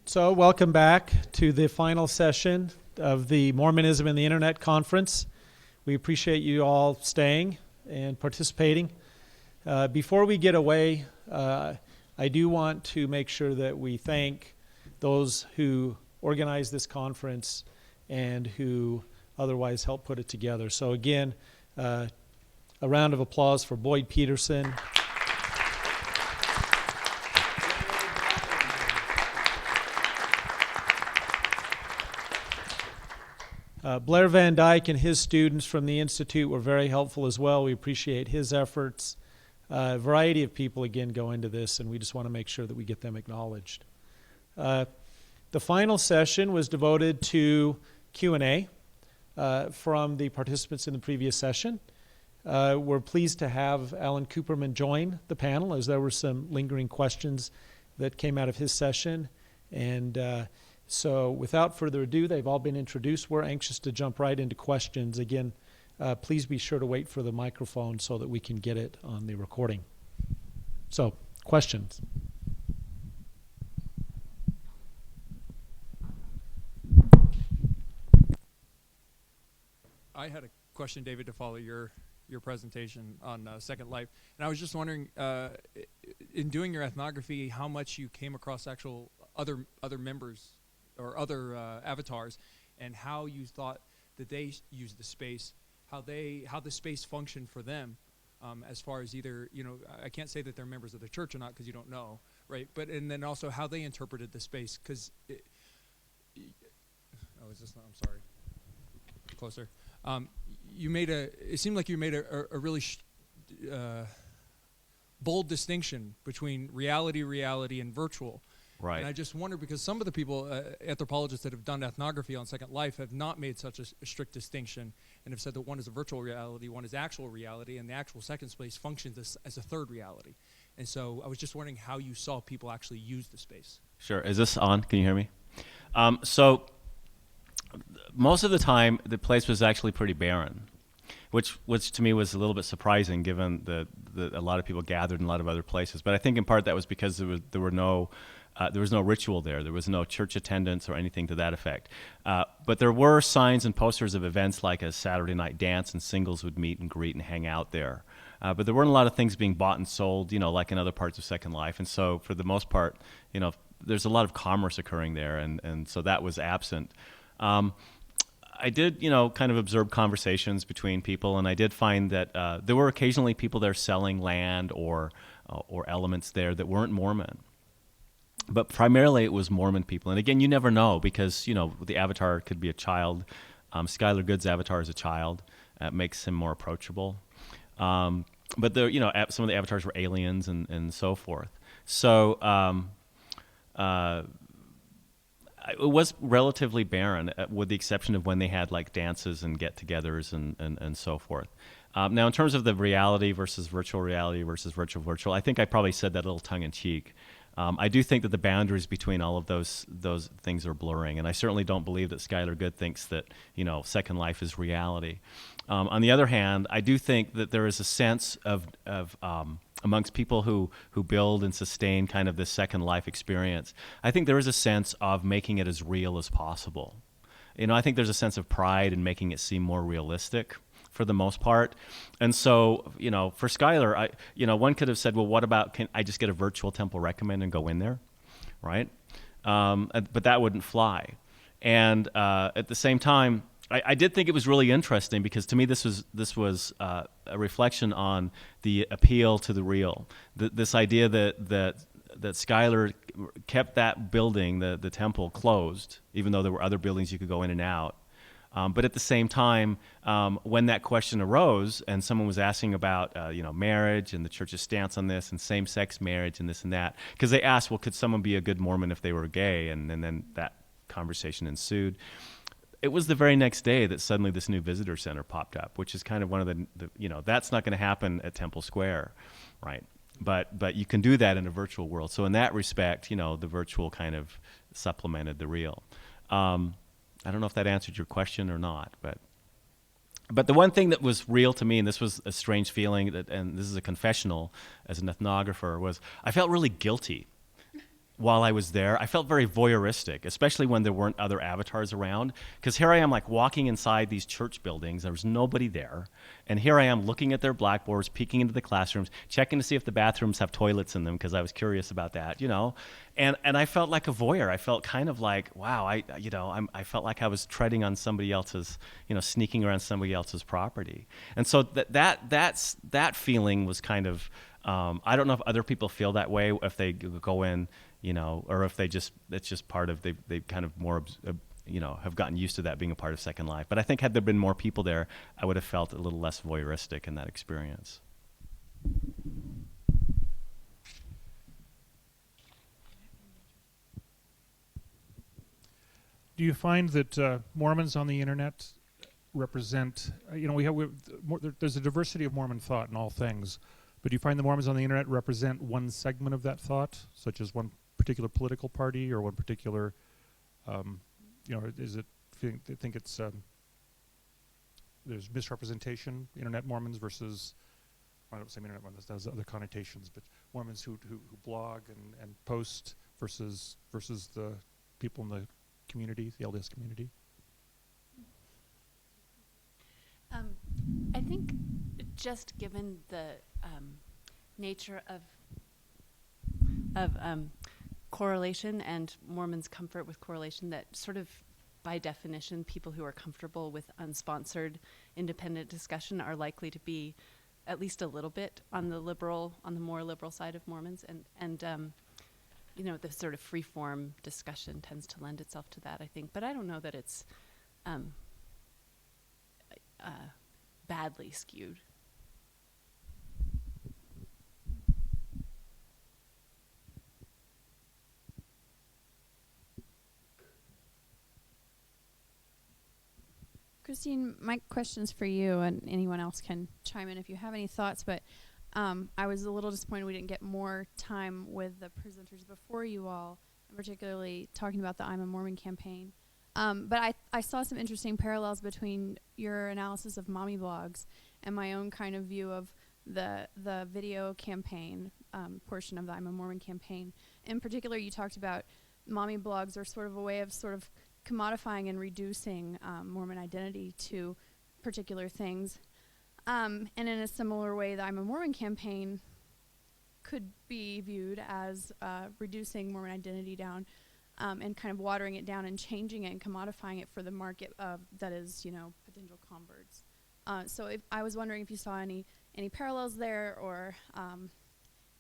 So welcome back to the final session of the Mormonism and the Internet Conference. We appreciate you all staying and participating. Before we get away, I do want to make sure that we thank those who organized this conference and who otherwise helped put it together. So again, a round of applause for Boyd Peterson. Blair Van Dyke and his students from the Institute were very helpful as well. We appreciate his efforts. A variety of people, again, go into this, and we just want to make sure that we get them acknowledged. The final session was devoted to Q&A from the participants in the previous session. We're pleased to have Alan Cooperman join the panel, as there were some lingering questions that came out of his session. And so without further ado, they've all been introduced. We're anxious to jump right into questions. Again, please be sure to wait for the microphone so that we can get it on the recording. So, questions? I had a question, David, to follow your presentation on Second Life. And I was just wondering, in doing your ethnography, how much you came across actual other members or other avatars, and how you thought that they used the space, how the space functioned for them, as far as either, I can't say that they're members of the church or not because you don't know, right? But and then also how they interpreted the space, because I'm sorry, closer. It seemed like you made a really bold distinction between reality, and virtual. Right. And I just wonder, because some of the people, anthropologists that have done ethnography on Second Life, have not made such a strict distinction and have said that one is a virtual reality, one is actual reality, and the actual second space functions as a third reality. And so I was just wondering how you saw people actually use the space. Sure. Is this on? Can you hear me? So most of the time, the place was actually pretty barren, which to me was a little bit surprising, given that a lot of people gathered in a lot of other places. But I think in part that was because there was no ritual there. There was no church attendance or anything to that effect. But there were signs and posters of events like a Saturday night dance, and singles would meet and greet and hang out there. But there weren't a lot of things being bought and sold, like in other parts of Second Life. And so for the most part, there's a lot of commerce occurring there, and so that was absent. I did, kind of observe conversations between people, and I did find that there were occasionally people there selling land or elements there that weren't Mormon. But primarily it was Mormon people. And again, you never know, because, the avatar could be a child. Skylar Good's avatar is a child. Makes him more approachable. But there, some of the avatars were aliens and so forth. So it was relatively barren, with the exception of when they had like dances and get-togethers and so forth. Now, in terms of the reality versus virtual, I think I probably said that a little tongue-in-cheek. I do think that the boundaries between all of those things are blurring, and I certainly don't believe that Skylar Good thinks that Second Life is reality. On the other hand, I do think that there is a sense of amongst people who build and sustain kind of this Second Life experience. I think there is a sense of making it as real as possible. I think there's a sense of pride in making it seem more realistic, for the most part. And so, for Skylar, one could have said, well, what about, can I just get a virtual temple recommend and go in there, right? But that wouldn't fly. And at the same time, I did think it was really interesting, because to me this was a reflection on the appeal to the real. This idea that Skylar kept that building, the temple, closed, even though there were other buildings you could go in and out. But at the same time, when that question arose and someone was asking about, marriage and the church's stance on this and same-sex marriage and this and that, because they asked, well, could someone be a good Mormon if they were gay? And then that conversation ensued. It was the very next day that suddenly this new visitor center popped up, which is kind of one of the that's not going to happen at Temple Square, right? But you can do that in a virtual world. So in that respect, the virtual kind of supplemented the real. I don't know if that answered your question or not, but the one thing that was real to me, and this was a strange feeling, and this is a confessional as an ethnographer, was I felt really guilty while I was there, I felt very voyeuristic, especially when there weren't other avatars around. Because here I am, like walking inside these church buildings. There was nobody there, and here I am looking at their blackboards, peeking into the classrooms, checking to see if the bathrooms have toilets in them, because I was curious about that, you know. And I felt like a voyeur. I felt kind of like, wow, I felt like I was treading on somebody else's, sneaking around somebody else's property. And so that feeling was kind of. I don't know if other people feel that way, if they go in, or if it's just part of, they kind of more, have gotten used to that being a part of Second Life. But I think had there been more people there, I would have felt a little less voyeuristic in that experience. Do you find that Mormons on the internet represent, there's a diversity of Mormon thought in all things, but do you find the Mormons on the internet represent one segment of that thought, such as one particular political party or one particular, is it, think it's, there's misrepresentation, internet Mormons versus, I don't say internet Mormons, that has other connotations, but Mormons who blog and post versus the people in the community, the LDS community? I think just given the nature of correlation and Mormons' comfort with correlation, that sort of by definition people who are comfortable with unsponsored independent discussion are likely to be at least a little bit on the more liberal side of Mormons, and the sort of free-form discussion tends to lend itself to that, I think. But I don't know that it's badly skewed. Kristine, my question's for you, and anyone else can chime in if you have any thoughts, but I was a little disappointed we didn't get more time with the presenters before you all, and particularly talking about the I'm a Mormon campaign. But I saw some interesting parallels between your analysis of mommy blogs and my own kind of view of the video campaign portion of the I'm a Mormon campaign. In particular, you talked about mommy blogs are sort of a way of sort of commodifying and reducing Mormon identity to particular things. And in a similar way, the I'm a Mormon campaign could be viewed as reducing Mormon identity down and kind of watering it down and changing it and commodifying it for the market that is, potential converts. So I was wondering if you saw any parallels there, or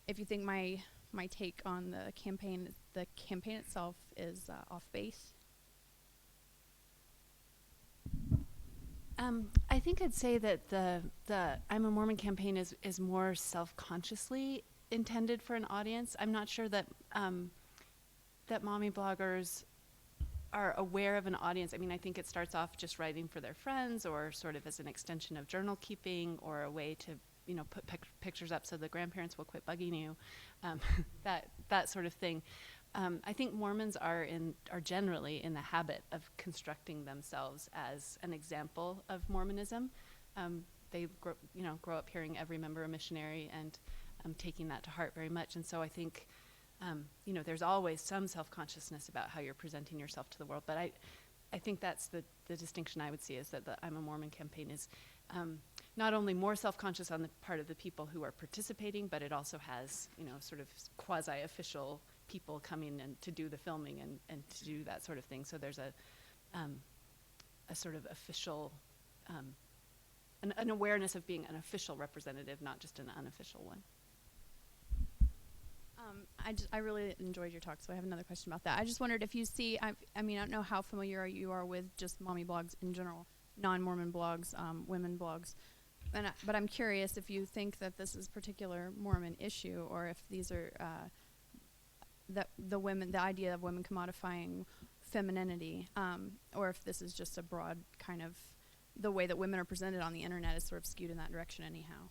if you think my take on the campaign itself is off base. I think I'd say that the I'm a Mormon campaign is more self-consciously intended for an audience. I'm not sure that that mommy bloggers are aware of an audience. I mean, I think it starts off just writing for their friends, or sort of as an extension of journal keeping, or a way to put pictures up so the grandparents will quit bugging you, that sort of thing. I think Mormons are generally in the habit of constructing themselves as an example of Mormonism. They grow up hearing every member a missionary and taking that to heart very much. And so I think there's always some self-consciousness about how you're presenting yourself to the world. But I think that's the distinction I would see, is that the I'm a Mormon campaign is not only more self-conscious on the part of the people who are participating, but it also has sort of quasi-official people coming and to do the filming and to do that sort of thing. So there's a sort of official, an awareness of being an official representative, not just an unofficial one. I really enjoyed your talk, so I have another question about that. I just wondered if you see, I don't know how familiar you are with just mommy blogs in general, non-Mormon blogs, women blogs, but I'm curious if you think that this is a particular Mormon issue, or if these are the idea of women commodifying femininity, or if this is just a broad kind of, the way that women are presented on the internet is sort of skewed in that direction anyhow.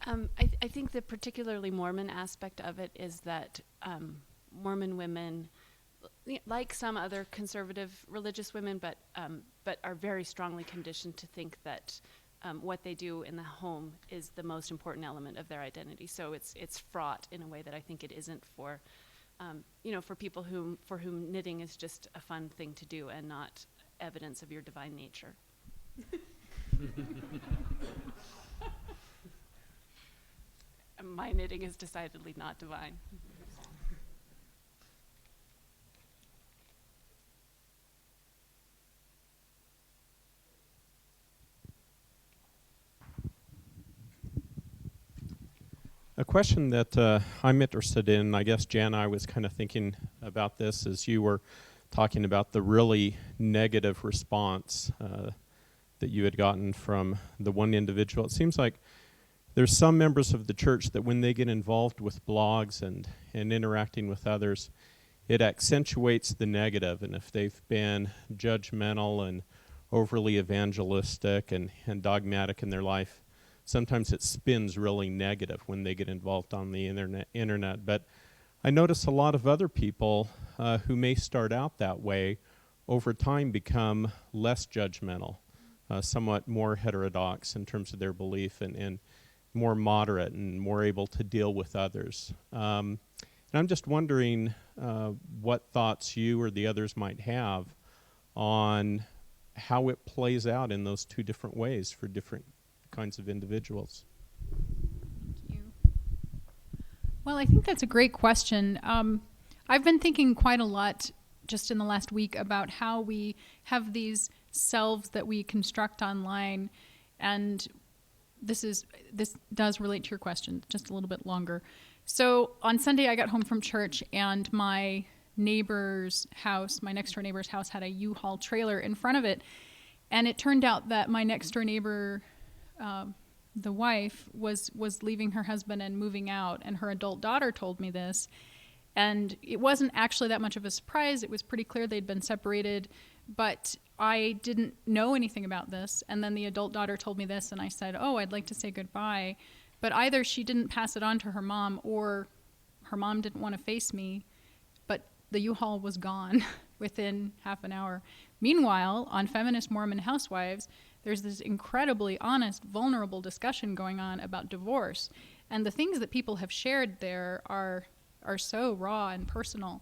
I think the particularly Mormon aspect of it is that Mormon women, like some other conservative religious women, but are very strongly conditioned to think that what they do in the home is the most important element of their identity. So it's fraught in a way that I think it isn't for for people for whom knitting is just a fun thing to do and not evidence of your divine nature. My knitting is decidedly not divine. A question that I'm interested in, I guess, Jana, I was kind of thinking about this as you were talking about the really negative response that you had gotten from the one individual. It seems like there's some members of the church that when they get involved with blogs and interacting with others, it accentuates the negative. And if they've been judgmental and overly evangelistic and dogmatic in their life, sometimes it spins really negative when they get involved on the internet. But I notice a lot of other people who may start out that way over time become less judgmental, somewhat more heterodox in terms of their belief and more moderate and more able to deal with others. And I'm just wondering what thoughts you or the others might have on how it plays out in those two different ways for different kinds of individuals. Thank you. Well, I think that's a great question. I've been thinking quite a lot just in the last week about how we have these selves that we construct online, and this does relate to your question just a little bit longer. So on Sunday I got home from church and my neighbor's house, my next door neighbor's house, had a U-Haul trailer in front of it, and it turned out that my next door neighbor, the wife, was leaving her husband and moving out, and her adult daughter told me this, and it wasn't actually that much of a surprise. It was pretty clear they'd been separated, but I didn't know anything about this, and then the adult daughter told me this, and I said, oh, I'd like to say goodbye, but either she didn't pass it on to her mom, or her mom didn't want to face me, but the U-Haul was gone within half an hour. Meanwhile, on Feminist Mormon Housewives, there's this incredibly honest, vulnerable discussion going on about divorce. And the things that people have shared there are so raw and personal.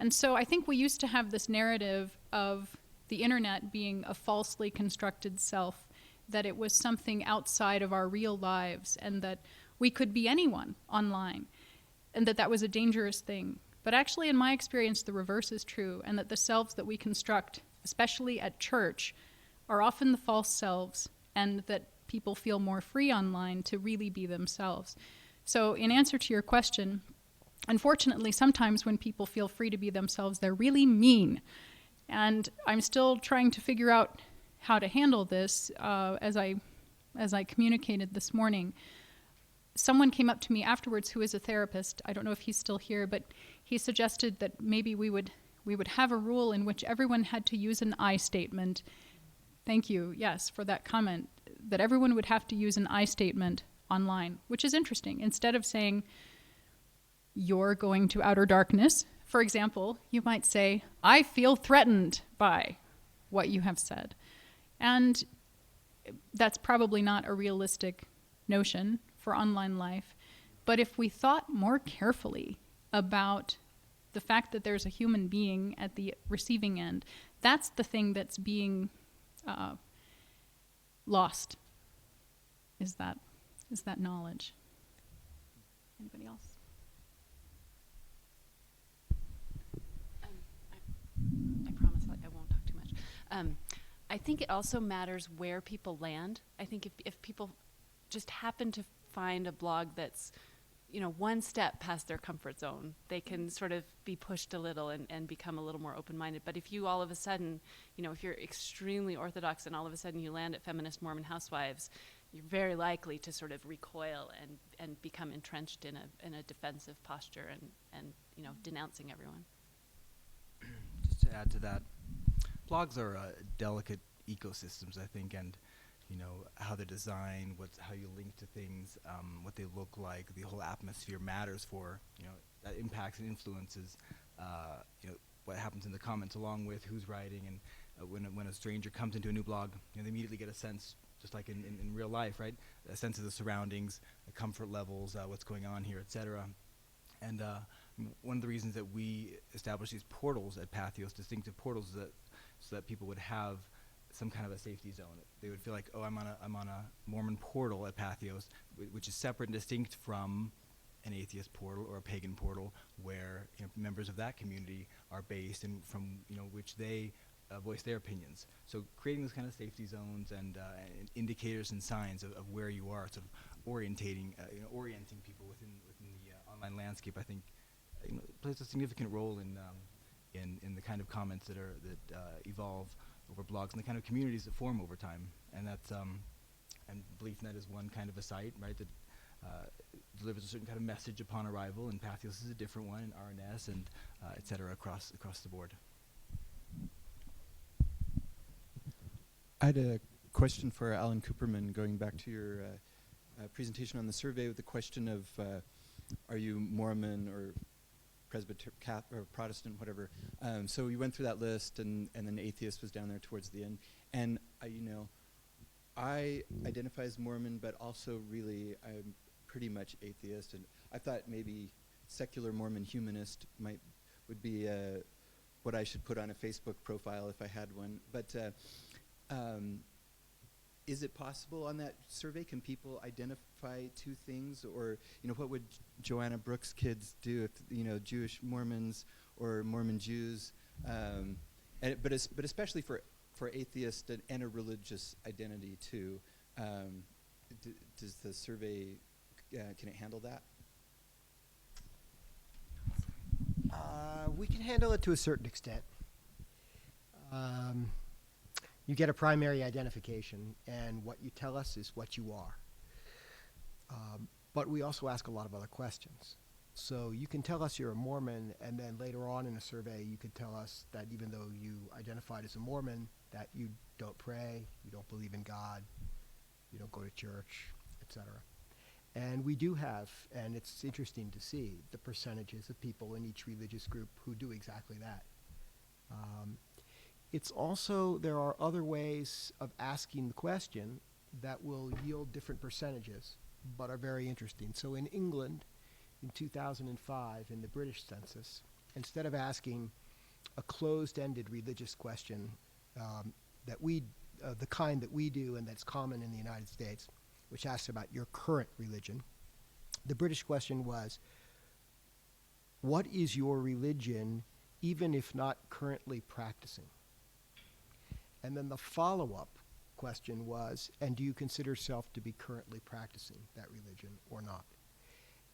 And so I think we used to have this narrative of the internet being a falsely constructed self, that it was something outside of our real lives, and that we could be anyone online, and that was a dangerous thing. But actually, in my experience, the reverse is true, and that the selves that we construct, especially at church, are often the false selves, and that people feel more free online to really be themselves. So in answer to your question, unfortunately, sometimes when people feel free to be themselves, they're really mean. And I'm still trying to figure out how to handle this. As I communicated this morning, someone came up to me afterwards who is a therapist. I don't know if he's still here, but he suggested that maybe we would have a rule in which everyone had to use an I statement. Thank you, yes, for that comment, that everyone would have to use an I statement online, which is interesting. Instead of saying, you're going to outer darkness, for example, you might say, I feel threatened by what you have said. And that's probably not a realistic notion for online life. But if we thought more carefully about the fact that there's a human being at the receiving end, that's the thing that's being lost, is that knowledge. Anybody else? I promise I won't talk too much. I think it also matters where people land. I think if people just happen to find a blog that's, one step past their comfort zone, they can sort of be pushed a little and become a little more open-minded. But if you all of a sudden, if you're extremely orthodox and all of a sudden you land at Feminist Mormon Housewives, you're very likely to sort of recoil and become entrenched in a defensive posture and denouncing everyone. Just to add to that, blogs are delicate ecosystems, I think, and how they're designed, how you link to things, what they look like, the whole atmosphere matters for, that impacts and influences, what happens in the comments along with who's writing. And when a stranger comes into a new blog, they immediately get a sense, just like in real life, right? A sense of the surroundings, the comfort levels, what's going on here, etc. And One of the reasons that we established these portals at Pathos, distinctive portals, so that people would have some kind of a safety zone. They would feel like, oh, I'm on a Mormon portal at Pathos, which is separate and distinct from an atheist portal or a pagan portal, where members of that community are based, and from which they voice their opinions. So creating those kind of safety zones and indicators and signs of where you are, sort of orienting people within the online landscape, I think plays a significant role in the kind of comments that evolve over blogs and the kind of communities that form over time. And that's and BeliefNet is one kind of a site, right, that delivers a certain kind of message upon arrival, and Pathos is a different one, and RNS, and et cetera, across the board. I had a question for Alan Cooperman, going back to your presentation on the survey with the question of are you Mormon or Presbyterian or Protestant, whatever. So you went through that list, and then atheist was down there towards the end. And I identify as Mormon, but also really I'm pretty much atheist. And I thought maybe secular Mormon humanist would be what I should put on a Facebook profile if I had one. But is it possible on that survey? Can people identify two things, or what would Joanna Brooks' kids do if Jewish Mormons or Mormon Jews? But especially for atheist and a religious identity too. Does the survey can it handle that? We can handle it to a certain extent. You get a primary identification, and what you tell us is what you are. But we also ask a lot of other questions. So you can tell us you're a Mormon, and then later on in a survey you could tell us that even though you identified as a Mormon, that you don't pray, you don't believe in God, you don't go to church, etc. And we do have, and it's interesting to see, the percentages of people in each religious group who do exactly that. It's also, there are other ways of asking the question that will yield different percentages, but are very interesting. So in England, in 2005, in the British census, instead of asking a closed-ended religious question that the kind that we do and that's common in the United States, which asks about your current religion, the British question was, what is your religion, even if not currently practicing? And then the follow-up question was, and do you consider yourself to be currently practicing that religion or not?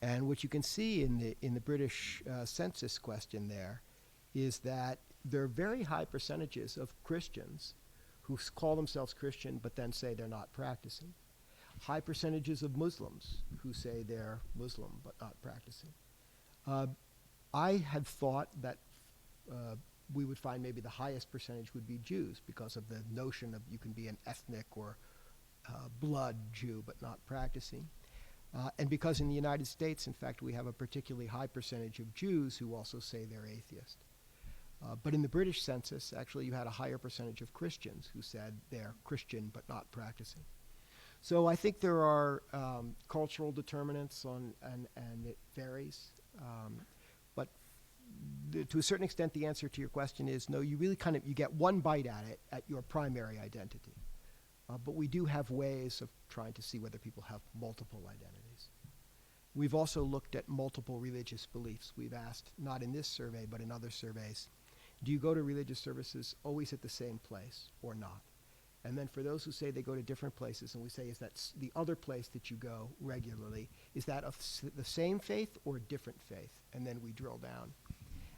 And what you can see in the British census question there is that there are very high percentages of Christians who call themselves Christian but then say they're not practicing. High percentages of Muslims who say they're Muslim but not practicing. I had thought that we would find maybe the highest percentage would be Jews because of the notion of you can be an ethnic or blood Jew but not practicing. And because in the United States, in fact, we have a particularly high percentage of Jews who also say they're atheist. But in the British census, actually, you had a higher percentage of Christians who said they're Christian but not practicing. So I think there are cultural determinants and it varies. But to a certain extent, the answer to your question is no, you really you get one bite at it at your primary identity. But we do have ways of trying to see whether people have multiple identities. We've also looked at multiple religious beliefs. We've asked, not in this survey, but in other surveys, do you go to religious services always at the same place or not? And then for those who say they go to different places, and we say, is that the other place that you go regularly, is that of the same faith or a different faith? And then we drill down.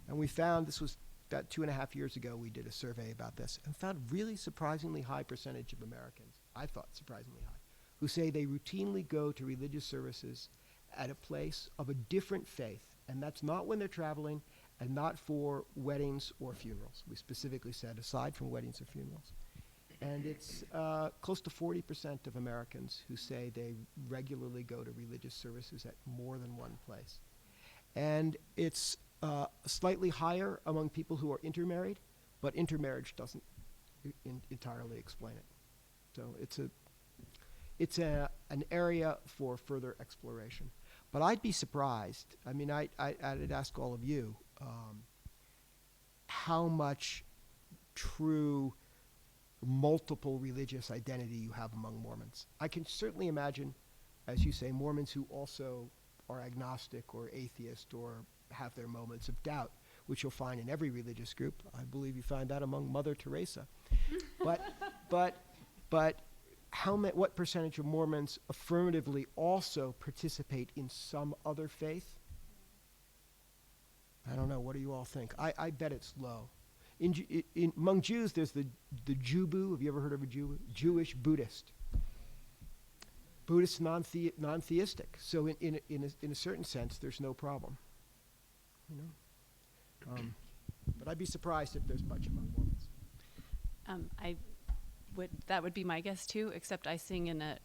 And we found, this was about 2.5 years ago, we did a survey about this, and found really surprisingly high percentage of Americans, I thought surprisingly high, who say they routinely go to religious services at a place of a different faith. And that's not when they're traveling and not for weddings or funerals. We specifically said aside from weddings or funerals. And it's close to 40% of Americans who say they regularly go to religious services at more than one place. And it's slightly higher among people who are intermarried, but intermarriage doesn't entirely explain it. So it's an area for further exploration. But I'd be surprised. I mean, I'd ask all of you how much true multiple religious identity you have among Mormons. I can certainly imagine, as you say, Mormons who also are agnostic or atheist or have their moments of doubt, which you'll find in every religious group. I believe you find that among Mother Teresa. but what percentage of Mormons affirmatively also participate in some other faith? I don't know. What do you all think? I bet it's low. Among Jews, there's the Jubu. Have you ever heard of a Jew? Jewish Buddhist. Buddhist non-theistic. So in a certain sense, there's no problem. You know. But I'd be surprised if there's much among Mormons. That would be my guess too, except I sing in a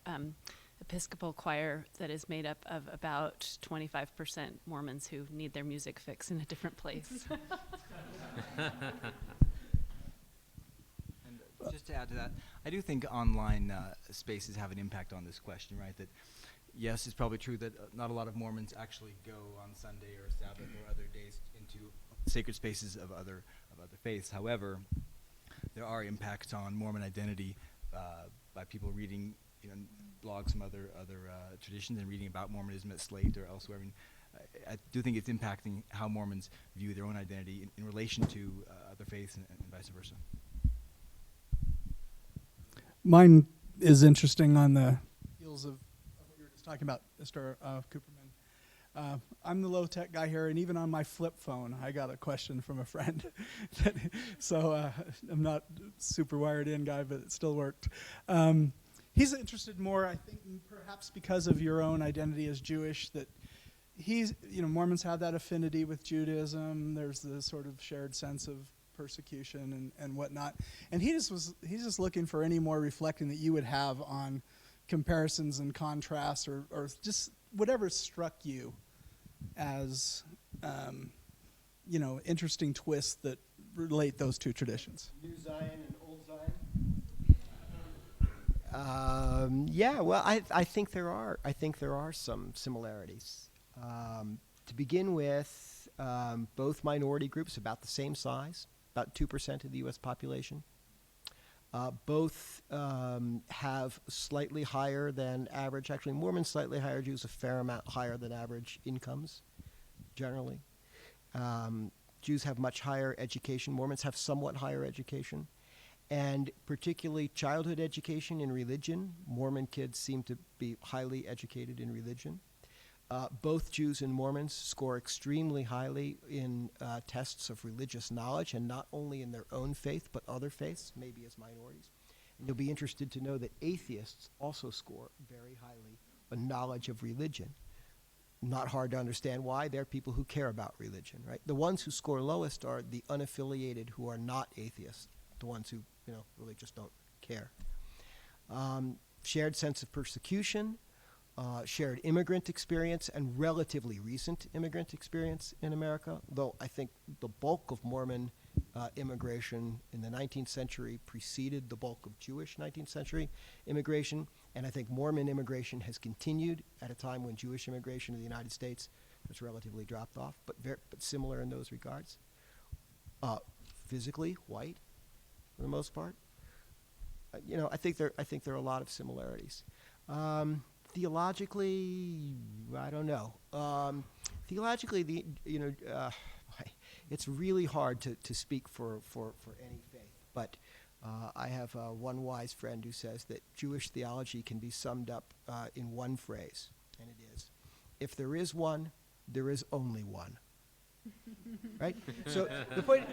Episcopal choir that is made up of about 25% Mormons who need their music fixed in a different place. And just to add to that, I do think online spaces have an impact on this question, right? That yes, it's probably true that not a lot of Mormons actually go on Sunday or Sabbath or other days into sacred spaces of other faiths. However, there are impacts on Mormon identity by people reading, blogs from other traditions and reading about Mormonism at Slate or elsewhere. I mean, I do think it's impacting how Mormons view their own identity in relation to other faiths and vice versa. Mine is interesting on the heels of what you were just talking about, Mr. Cooperman. I'm the low-tech guy here, and even on my flip phone, I got a question from a friend. So I'm not super wired in guy, but it still worked. He's interested more, I think, perhaps because of your own identity as Jewish, that Mormons have that affinity with Judaism. There's the sort of shared sense of persecution and whatnot. And he's just looking for any more reflecting that you would have on comparisons and contrasts or just whatever struck you as, interesting twists that relate those two traditions. New Zion and Old Zion? I think there are some similarities. To begin with, both minority groups about the same size, about 2% of the U.S. population. Both have slightly higher than average, actually Mormons slightly higher, Jews a fair amount higher than average incomes, generally. Jews have much higher education. Mormons have somewhat higher education. And particularly childhood education in religion. Mormon kids seem to be highly educated in religion. Both Jews and Mormons score extremely highly in tests of religious knowledge, and not only in their own faith, but other faiths, maybe as minorities. And you'll be interested to know that atheists also score very highly on knowledge of religion. Not hard to understand why. They're people who care about religion, right? The ones who score lowest are the unaffiliated who are not atheists, the ones who, really just don't care. Shared sense of persecution, shared immigrant experience, and relatively recent immigrant experience in America, though I think the bulk of Mormon immigration in the 19th century preceded the bulk of Jewish 19th century immigration, and I think Mormon immigration has continued at a time when Jewish immigration in the United States has relatively dropped off, but similar in those regards. Physically white, for the most part. I think there are a lot of similarities. Theologically, I don't know. Theologically, it's really hard to speak for any faith. But I have one wise friend who says that Jewish theology can be summed up in one phrase, and it is, if there is one, there is only one. Right? So the point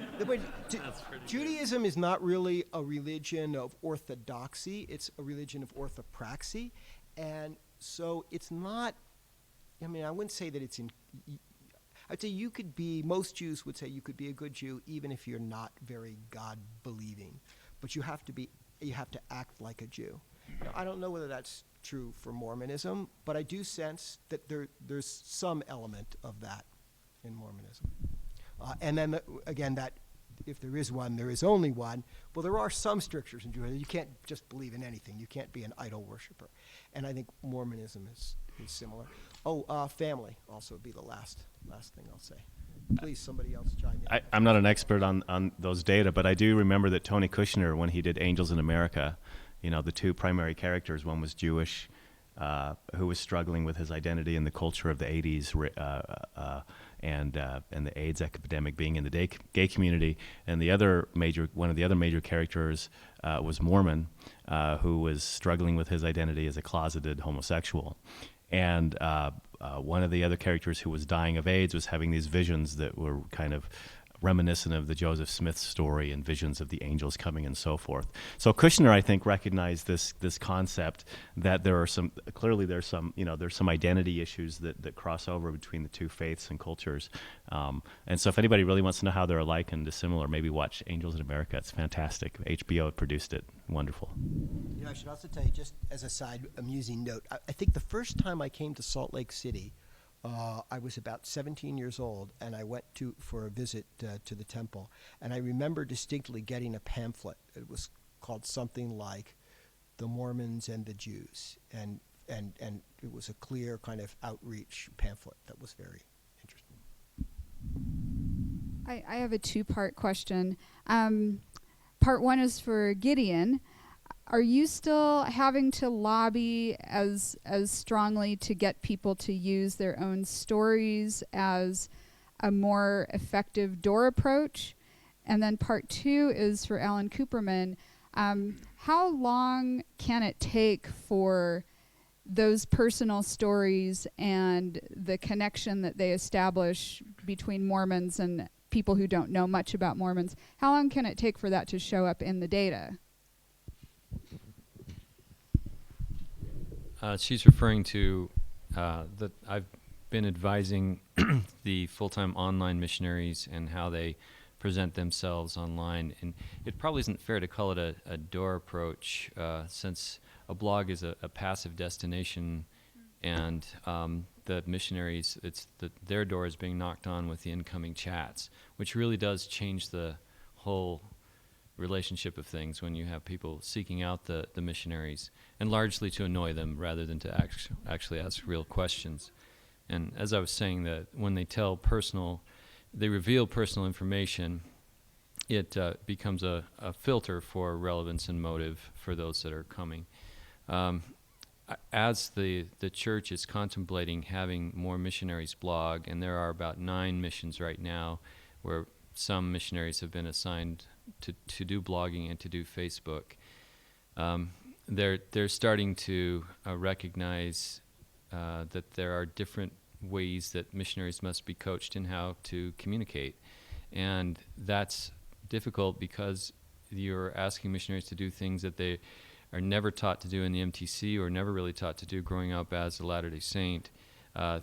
Judaism is not really a religion of orthodoxy, it's a religion of orthopraxy. And so it's not, I wouldn't say that it's I'd say most Jews would say you could be a good Jew even if you're not very God-believing. But you have to act like a Jew. Now, I don't know whether that's true for Mormonism, but I do sense that there's some element of that in Mormonism. And then, again, that if there is one, there is only one. Well, there are some strictures in Judaism. You can't just believe in anything. You can't be an idol worshiper. And I think Mormonism is similar. Family also would be the last thing I'll say. Please, somebody else chime in. I'm not an expert on those data, but I do remember that Tony Kushner, when he did Angels in America, the two primary characters, one was Jewish, who was struggling with his identity in the culture of the 80s, and the AIDS epidemic being in the gay community, and one of the other major characters was Mormon, who was struggling with his identity as a closeted homosexual. And one of the other characters who was dying of AIDS was having these visions that were kind of reminiscent of the Joseph Smith story and visions of the angels coming and so forth. So Kushner, I think, recognized this concept that there's some identity issues that cross over between the two faiths and cultures. And so if anybody really wants to know how they're alike and dissimilar, maybe watch Angels in America. It's fantastic. HBO produced it. Wonderful. I should also tell you, just as a side amusing note, I think the first time I came to Salt Lake City, I was about 17 years old, and I went for a visit to the temple. And I remember distinctly getting a pamphlet. It was called something like "The Mormons and the Jews," and it was a clear kind of outreach pamphlet that was very interesting. I have a two-part question. Part one is for Gideon. Are you still having to lobby as strongly to get people to use their own stories as a more effective door approach? And then part two is for Alan Cooperman. How long can it take for those personal stories and the connection that they establish between Mormons and people who don't know much about Mormons, how long can it take for that to show up in the data? She's referring to that I've been advising the full-time online missionaries and how they present themselves online. And it probably isn't fair to call it a door approach, since a blog is a passive destination, and the missionaries, their door is being knocked on with the incoming chats, which really does change the whole relationship of things when you have people seeking out the missionaries, and largely to annoy them rather than to actually ask real questions. And as I was saying, that when they they reveal personal information, it becomes a filter for relevance and motive for those that are coming. As the church is contemplating having more missionaries blog, and there are about 9 missions right now where some missionaries have been assigned to do blogging and to do Facebook. They're starting to recognize that there are different ways that missionaries must be coached in how to communicate. And that's difficult because you're asking missionaries to do things that they are never taught to do in the MTC or never really taught to do growing up as a Latter-day Saint.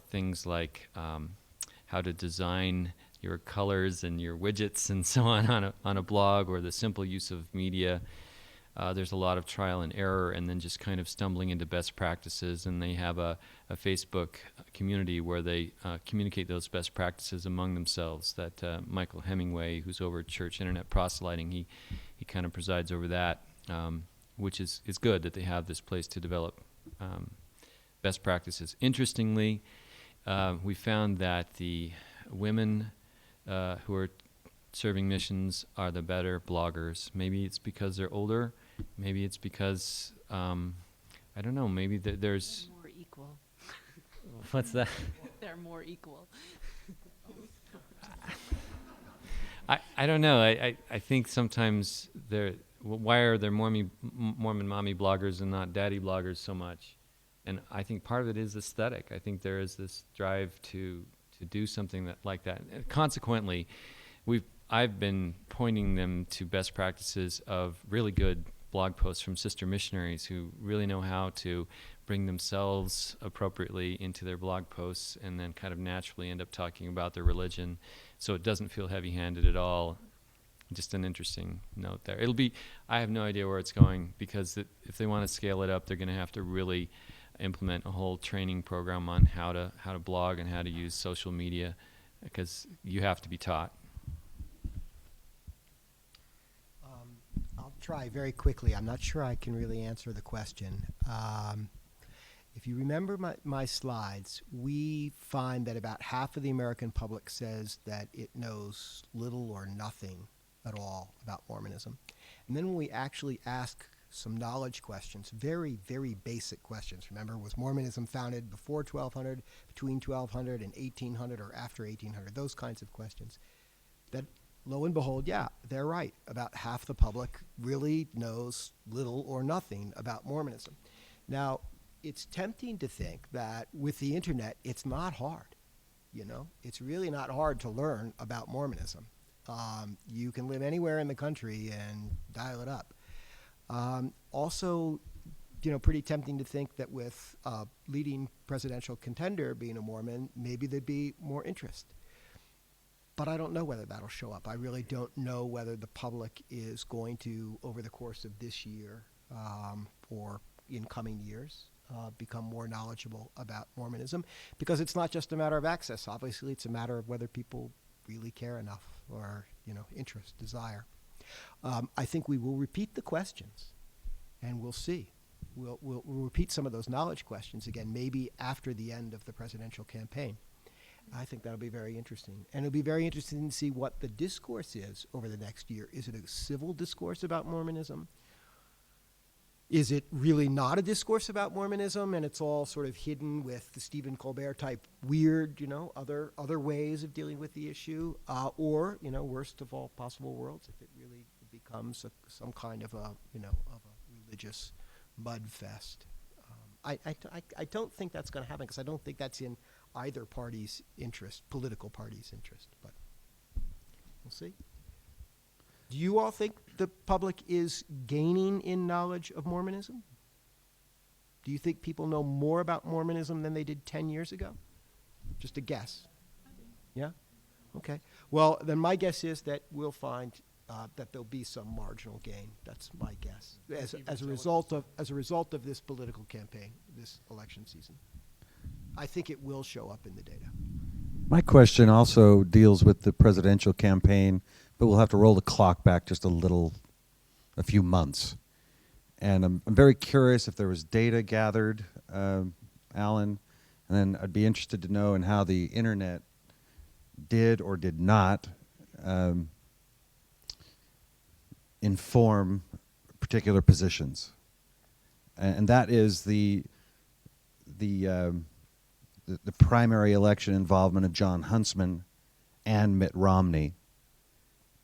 Things like how to design your colors and your widgets and so on a blog, or the simple use of media. There's a lot of trial and error, and then just kind of stumbling into best practices. And they have a Facebook community where they communicate those best practices among themselves. That Michael Hemingway, who's over at Church Internet Proselyting, he kind of presides over that, which is good that they have this place to develop best practices. Interestingly, we found that the women who are serving missions are the better bloggers. Maybe it's because they're older. Maybe it's because, I don't know, maybe there's... They're more equal. What's that? They're more equal. I don't know. I think sometimes why are there Mormon mommy bloggers and not daddy bloggers so much? And I think part of it is aesthetic. I think there is this drive to do something like that. And consequently, I've been pointing them to best practices of really good blog posts from sister missionaries who really know how to bring themselves appropriately into their blog posts and then kind of naturally end up talking about their religion, so it doesn't feel heavy-handed at all. Just an interesting note there. I have no idea where it's going, because if they want to scale it up, they're going to have to really implement a whole training program on how to blog and how to use social media, because you have to be taught. I'll try very quickly. I'm not sure I can really answer the question. If you remember my slides, we find that about half of the American public says that it knows little or nothing at all about Mormonism. And then when we actually ask some knowledge questions, very, very basic questions. Remember, was Mormonism founded before 1200, between 1200 and 1800, or after 1800? Those kinds of questions. That, lo and behold, yeah, they're right. About half the public really knows little or nothing about Mormonism. Now, it's tempting to think that with the internet, it's not hard. You know, it's really not hard to learn about Mormonism. You can live anywhere in the country and dial it up. Also, you know, pretty tempting to think that with a leading presidential contender being a Mormon, maybe there'd be more interest. But I don't know whether that'll show up. I really don't know whether the public is going to, over the course of this year or in coming years, become more knowledgeable about Mormonism, because it's not just a matter of access. Obviously, it's a matter of whether people really care enough, or, you know, interest, desire. I think we will repeat the questions, and we'll see. We'll repeat some of those knowledge questions again, maybe after the end of the presidential campaign. I think that'll be very interesting. And it'll be very interesting to see what the discourse is over the next year. Is it a civil discourse about Mormonism? Is it really not a discourse about Mormonism, and it's all sort of hidden with the Stephen Colbert type weird, you know, other ways of dealing with the issue? Or, you know, worst of all possible worlds, if it really becomes some kind of a, you know, of a religious mud fest. I don't think that's going to happen, because I don't think that's in either party's interest, political party's interest. But we'll see. Do you all think the public is gaining in knowledge of Mormonism? Do you think people know more about Mormonism than they did 10 years ago? Just a guess. Yeah? Okay. Well, then my guess is that we'll find that there'll be some marginal gain. That's my guess, as a result of this political campaign, this election season. I think it will show up in the data. My question also deals with the presidential campaign, but we'll have to roll the clock back just a few months. And I'm very curious if there was data gathered, Alan, and then I'd be interested to know in how the internet did or did not inform particular positions. And that is the primary election involvement of John Huntsman and Mitt Romney.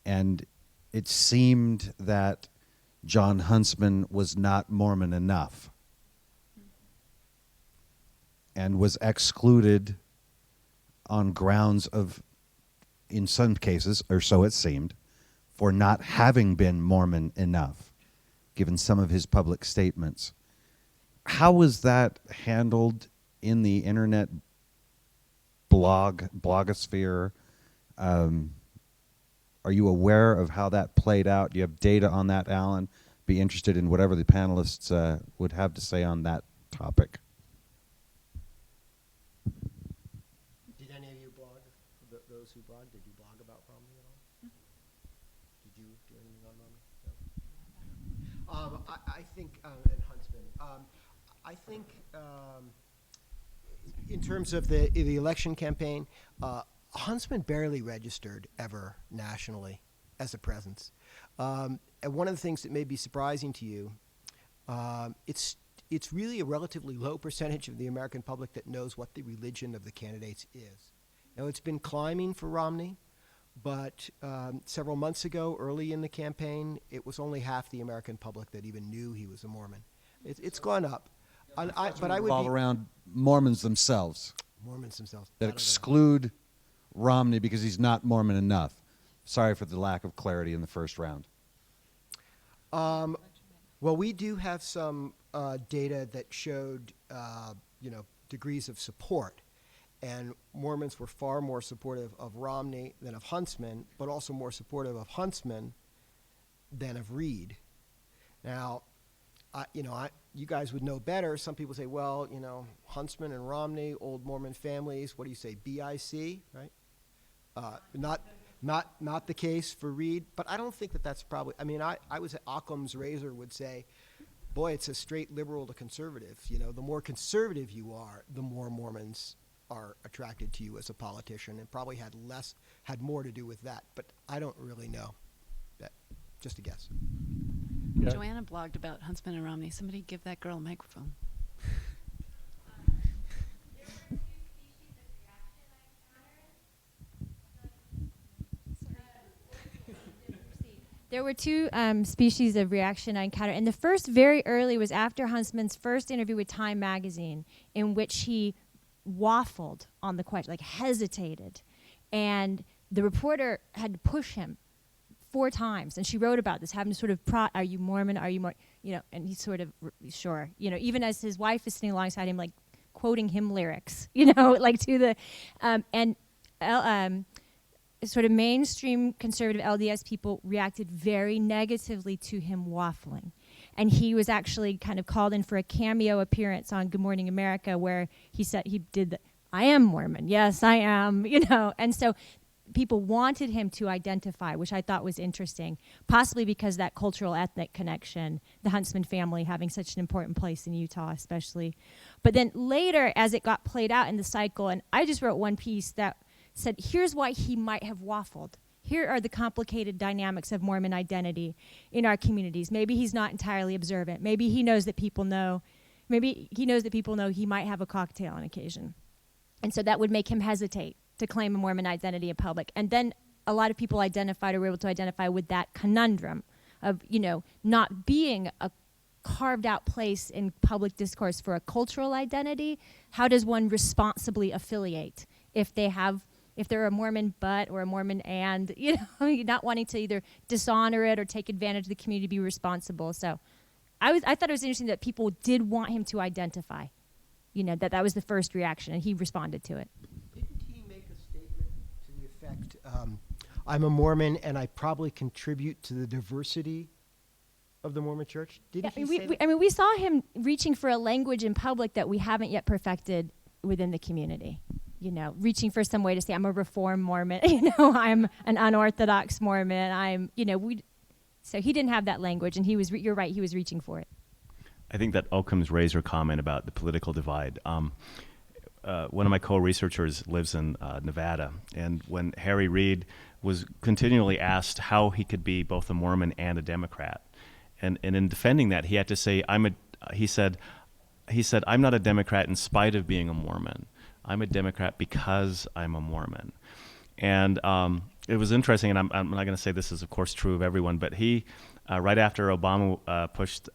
And it seemed that John Huntsman was not Mormon enough and was excluded on grounds of, in some cases, or so it seemed, for not having been Mormon enough, given some of his public statements. How was that handled in the internet blogosphere? Are you aware of how that played out? Do you have data on that, Alan? Be interested in whatever the panelists would have to say on that topic. Did any of you blog? Those who blog, did you blog about Romney at all? Did you do anything on Romney? No. I think, and Huntsman, I think in terms of the election campaign, Huntsman barely registered ever nationally as a presence. And one of the things that may be surprising to you, it's really a relatively low percentage of the American public that knows what the religion of the candidates is. Now, it's been climbing for Romney, but several months ago, early in the campaign, it was only half the American public that even knew he was a Mormon. It's gone up. But I would all around Mormons themselves. Mormons themselves. That exclude Romney because he's not Mormon enough. Sorry for the lack of clarity in the first round. Well, we do have some data that showed, degrees of support, and Mormons were far more supportive of Romney than of Huntsman, but also more supportive of Huntsman than of Reed. Now, you guys would know better. Some people say, well, Huntsman and Romney, old Mormon families. What do you say, BIC, right? Not the case for Reed, but I don't think that that's probably. I mean, I was at Occam's razor would say, boy, it's a straight liberal to conservative. You know, the more conservative you are, the more Mormons are attracted to you as a politician, and probably had more to do with that. But I don't really know. That, just a guess. Yeah. Joanna blogged about Huntsman and Romney. Somebody give that girl a microphone. There were two species of reaction I encountered. And the first, very early, was after Huntsman's first interview with Time magazine, in which he waffled on the question, like hesitated. And the reporter had to push him 4 times. And she wrote about this, having to sort of are you Mormon? Are you you know, and he's sort of, sure. You know, even as his wife is sitting alongside him, like quoting him lyrics, you know, like to the, sort of mainstream conservative LDS people reacted very negatively to him waffling. And he was actually kind of called in for a cameo appearance on Good Morning America, where he said he did the, I am Mormon, yes, I am, you know. And so people wanted him to identify, which I thought was interesting, possibly because that cultural ethnic connection, the Huntsman family having such an important place in Utah especially. But then later, as it got played out in the cycle, and I just wrote one piece that said, here's why he might have waffled. Here are the complicated dynamics of Mormon identity in our communities. Maybe he's not entirely observant. Maybe he knows that people know. Maybe he knows that people know he might have a cocktail on occasion. And so that would make him hesitate to claim a Mormon identity in public. And then a lot of people identified or were able to identify with that conundrum of, you know, not being a carved out place in public discourse for a cultural identity. How does one responsibly affiliate if they're a Mormon but or a Mormon and, you know, you're not wanting to either dishonor it or take advantage of the community, be responsible. So I thought it was interesting that people did want him to identify, you know, that was the first reaction, and he responded to it. Didn't he make a statement to the effect, I'm a Mormon and I probably contribute to the diversity of the Mormon church? Didn't he say that? We saw him reaching for a language in public that we haven't yet perfected within the community. You know, reaching for some way to say, I'm a Reformed Mormon, you know, I'm an unorthodox Mormon, I'm, you know, so he didn't have that language, and you're right, he was reaching for it. I think that Occam's razor comment about the political divide. One of my co-researchers lives in Nevada, and when Harry Reid was continually asked how he could be both a Mormon and a Democrat, and in defending that, he had to say, he said, I'm not a Democrat in spite of being a Mormon. I'm a Democrat because I'm a Mormon. And it was interesting, and I'm not going to say this is, of course, true of everyone, but he, right after Obama pushed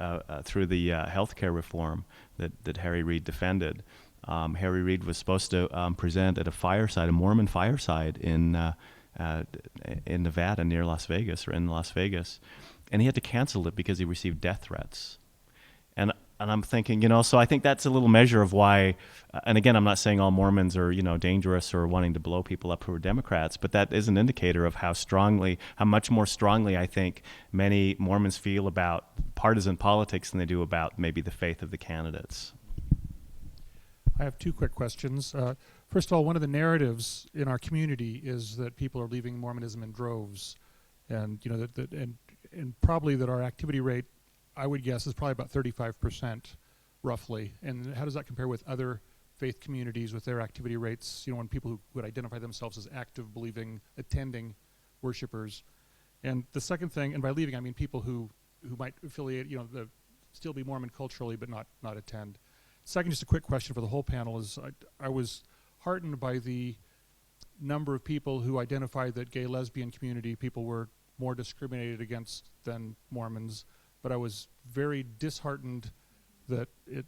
through the health care reform that Harry Reid defended, Harry Reid was supposed to present at a Mormon fireside in Nevada near Las Vegas, or in Las Vegas, and he had to cancel it because he received death threats. And I'm thinking, you know, so I think that's a little measure of why, and again, I'm not saying all Mormons are, you know, dangerous or wanting to blow people up who are Democrats, but that is an indicator of how much more strongly I think many Mormons feel about partisan politics than they do about maybe the faith of the candidates. I have 2 quick questions. First of all, one of the narratives in our community is that people are leaving Mormonism in droves, and you know and probably that our activity rate, I would guess, is probably about 35%, roughly. And how does that compare with other faith communities with their activity rates? You know, when people who would identify themselves as active, believing, attending worshipers. And the second thing, and by leaving I mean people who might affiliate, you know, still be Mormon culturally but not attend. Second, just a quick question for the whole panel is, I was heartened by the number of people who identified that gay lesbian community people were more discriminated against than Mormons. But I was very disheartened that it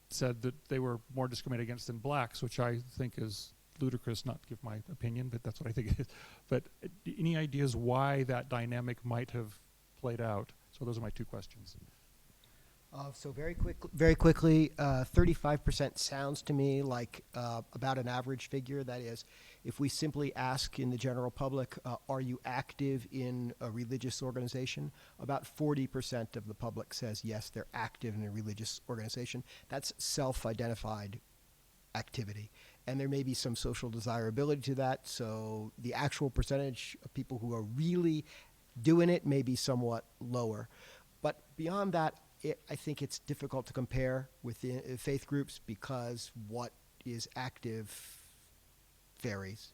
said that they were more discriminated against than blacks, which I think is ludicrous, not to give my opinion, but that's what I think it is. But any ideas why that dynamic might have played out? So those are my 2 questions. So very quickly, 35% sounds to me like about an average figure. That is, if we simply ask in the general public, are you active in a religious organization? About 40% of the public says yes, they're active in a religious organization. That's self-identified activity. And there may be some social desirability to that, so the actual percentage of people who are really doing it may be somewhat lower. But beyond that, I think it's difficult to compare with the faith groups because what is active varies.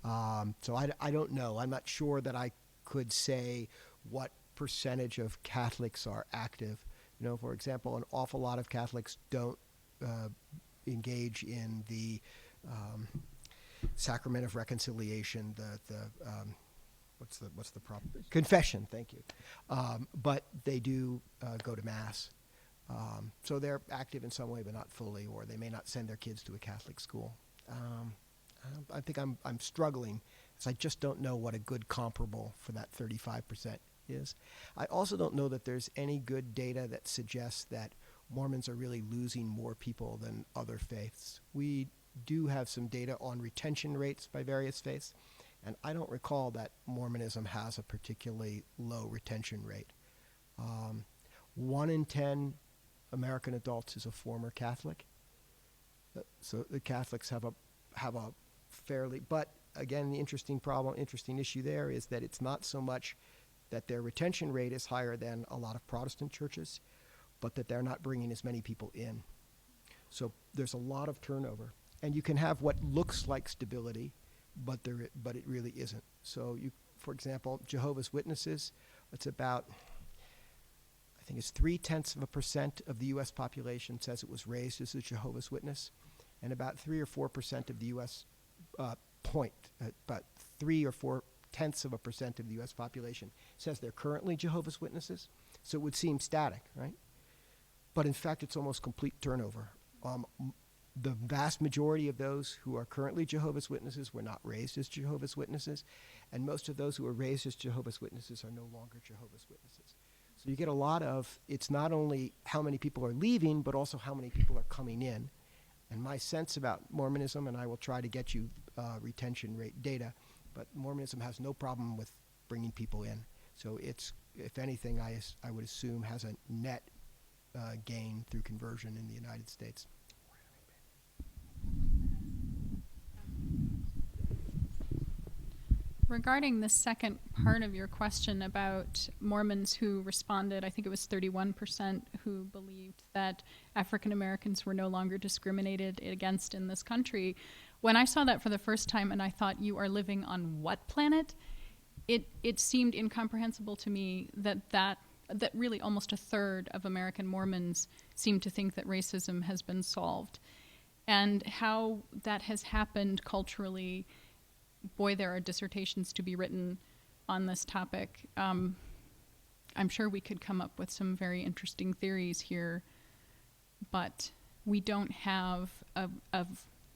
So I don't know. I'm not sure that I could say what percentage of Catholics are active. You know, for example, an awful lot of Catholics don't engage in the sacrament of reconciliation, what's the proper confession? Thank you. But they do go to mass, so they're active in some way, but not fully, or they may not send their kids to a Catholic school. I think I'm struggling, because I just don't know what a good comparable for that 35% is. I also don't know that there's any good data that suggests that Mormons are really losing more people than other faiths. We do have some data on retention rates by various faiths, and I don't recall that Mormonism has a particularly low retention rate. 1 in 10 American adults is a former Catholic. So the Catholics have a fairly, but again, the interesting issue there is that it's not so much that their retention rate is higher than a lot of Protestant churches, but that they're not bringing as many people in. So there's a lot of turnover. And you can have what looks like stability, but it really isn't. So for example, Jehovah's Witnesses, it's about, I think it's 0.3% of the U.S. population says it was raised as a Jehovah's Witness, and about 3 or 4% of the U.S. About 3 or 0.4% of the U.S. population says they're currently Jehovah's Witnesses. So it would seem static, right? But in fact, it's almost complete turnover. The vast majority of those who are currently Jehovah's Witnesses were not raised as Jehovah's Witnesses, and most of those who are raised as Jehovah's Witnesses are no longer Jehovah's Witnesses. So you get a lot of, it's not only how many people are leaving, but also how many people are coming in. And my sense about Mormonism, and I will try to get you retention rate data, but Mormonism has no problem with bringing people in. So it's, if anything, I would assume has a net gain through conversion in the United States. Regarding the second part of your question about Mormons who responded, I think it was 31% who believed that African Americans were no longer discriminated against in this country. When I saw that for the first time and I thought, you are living on what planet? It seemed incomprehensible to me that really almost a third of American Mormons seem to think that racism has been solved. And how that has happened culturally, boy, there are dissertations to be written on this topic. I'm sure we could come up with some very interesting theories here, but we don't have a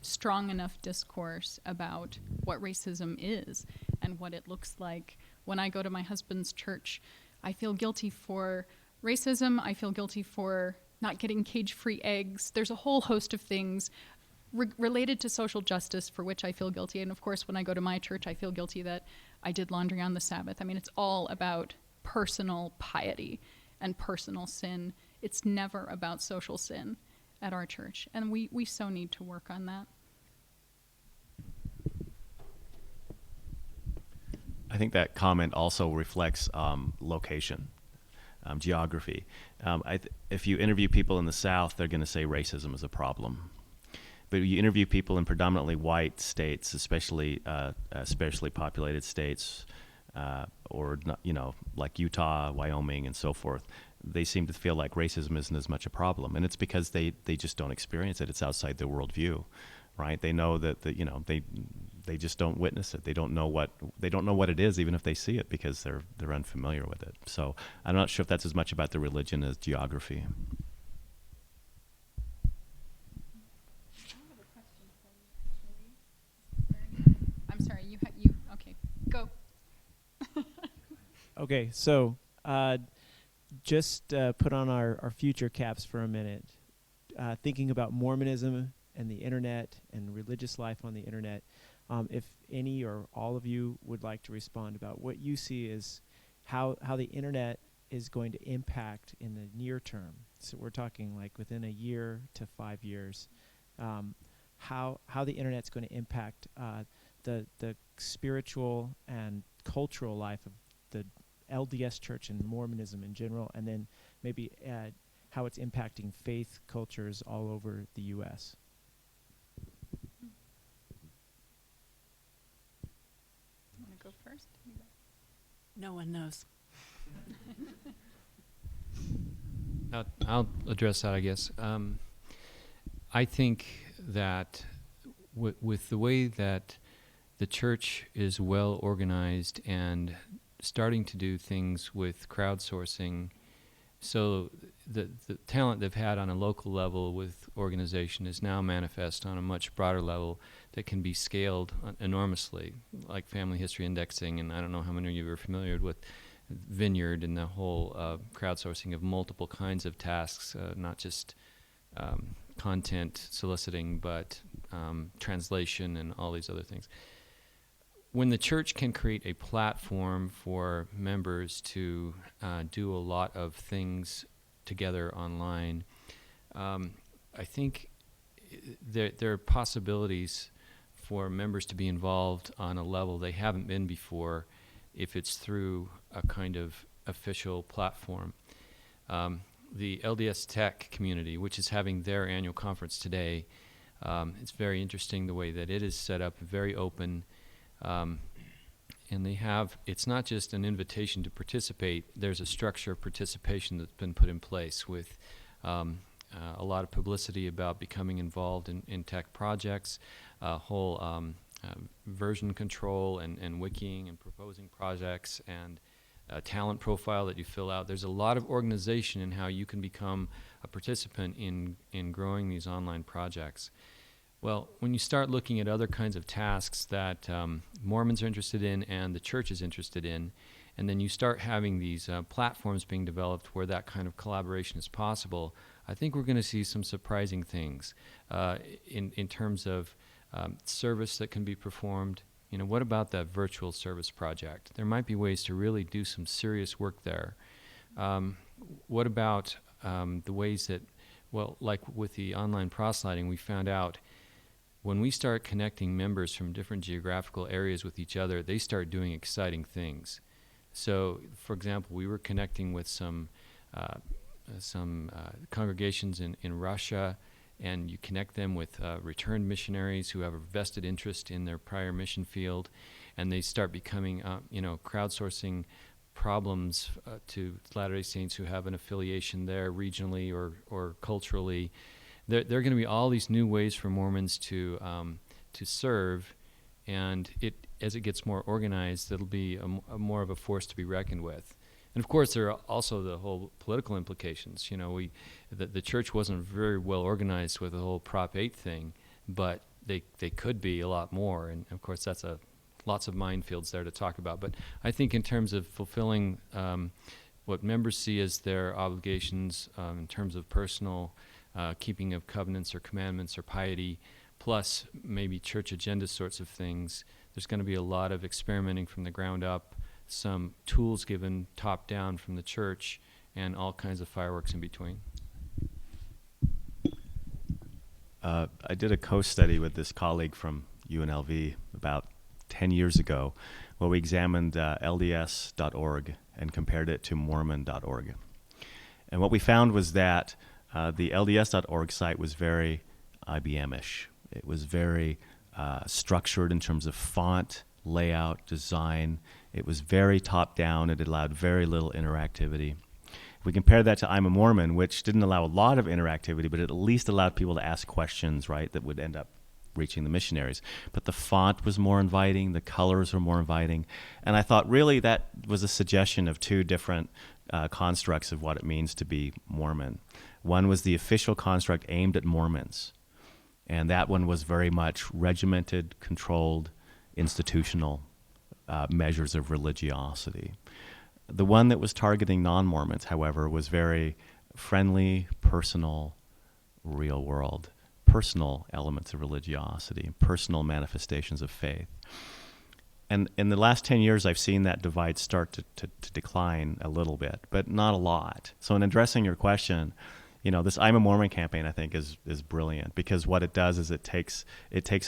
strong enough discourse about what racism is and what it looks like. When I go to my husband's church, I feel guilty for racism. I feel guilty for not getting cage-free eggs. There's a whole host of things related to social justice for which I feel guilty. And of course, when I go to my church, I feel guilty that I did laundry on the Sabbath. I mean, it's all about personal piety and personal sin. It's never about social sin at our church. And we so need to work on that. I think that comment also reflects location, geography. If you interview people in the South, they're going to say racism is a problem. But you interview people in predominantly white states, especially sparsely populated states, or not, like Utah, Wyoming, and so forth. They seem to feel like racism isn't as much a problem, and it's because they just don't experience it. It's outside their worldview, right? They know that they just don't witness it. They don't know what it is, even if they see it, because they're unfamiliar with it. So I'm not sure if that's as much about the religion as geography. I'm sorry, you okay, go. Okay, so just put on our future caps for a minute. Thinking about Mormonism and the internet and religious life on the internet, if any or all of you would like to respond about what you see as how the internet is going to impact in the near term. So we're talking like within a year to 5 years, how the internet's going to impact the spiritual and cultural life of the LDS Church and Mormonism in general, and then maybe how it's impacting faith cultures all over the U.S. You want to go first? No one knows. I'll address that, I guess. I think that with the way that the church is well organized and starting to do things with crowdsourcing, so the talent they've had on a local level with organization is now manifest on a much broader level that can be scaled enormously, like family history indexing, and I don't know how many of you are familiar with Vineyard and the whole crowdsourcing of multiple kinds of tasks, not just content soliciting, but translation and all these other things. When the church can create a platform for members to do a lot of things together online, I think there are possibilities for members to be involved on a level they haven't been before if it's through a kind of official platform. The LDS Tech community, which is having their annual conference today, it's very interesting the way that it is set up, very open. And they have, it's not just an invitation to participate, there's a structure of participation that's been put in place with a lot of publicity about becoming involved in tech projects, whole version control and wikiing and proposing projects, and a talent profile that you fill out. There's a lot of organization in how you can become a participant in growing these online projects. Well, when you start looking at other kinds of tasks that Mormons are interested in and the church is interested in, and then you start having these platforms being developed where that kind of collaboration is possible, I think we're going to see some surprising things in terms of service that can be performed. You know, what about that virtual service project? There might be ways to really do some serious work there. What about the ways that, well, like with the online proselyting, we found out when we start connecting members from different geographical areas with each other, they start doing exciting things. So, for example, we were connecting with some congregations in Russia, and you connect them with returned missionaries who have a vested interest in their prior mission field, and they start becoming, crowdsourcing problems to Latter-day Saints who have an affiliation there regionally or culturally. There are going to be all these new ways for Mormons to serve, and as it gets more organized, it'll be a more of a force to be reckoned with. And of course, there are also the whole political implications. You know, the church wasn't very well organized with the whole Prop 8 thing, but they could be a lot more. And of course, that's lots of minefields there to talk about. But I think in terms of fulfilling what members see as their obligations in terms of personal keeping of covenants or commandments or piety, plus maybe church agenda sorts of things, there's going to be a lot of experimenting from the ground up, some tools given top down from the church, and all kinds of fireworks in between. I did a co-study with this colleague from UNLV about 10 years ago where we examined LDS.org and compared it to Mormon.org. And what we found was that the LDS.org site was very IBM-ish. It was very structured in terms of font, layout, design. It was very top-down. It allowed very little interactivity. If we compare that to I'm a Mormon, which didn't allow a lot of interactivity, but it at least allowed people to ask questions, right, that would end up reaching the missionaries. But the font was more inviting, the colors were more inviting, and I thought really that was a suggestion of two different constructs of what it means to be Mormon. One was the official construct aimed at Mormons, and that one was very much regimented, controlled, institutional measures of religiosity. The one that was targeting non-Mormons, however, was very friendly, personal, real world, personal elements of religiosity, personal manifestations of faith. And in the last 10 years, I've seen that divide start to decline a little bit, but not a lot. So in addressing your question, you know, this I'm a Mormon campaign, I think, is brilliant, because what it does is it takes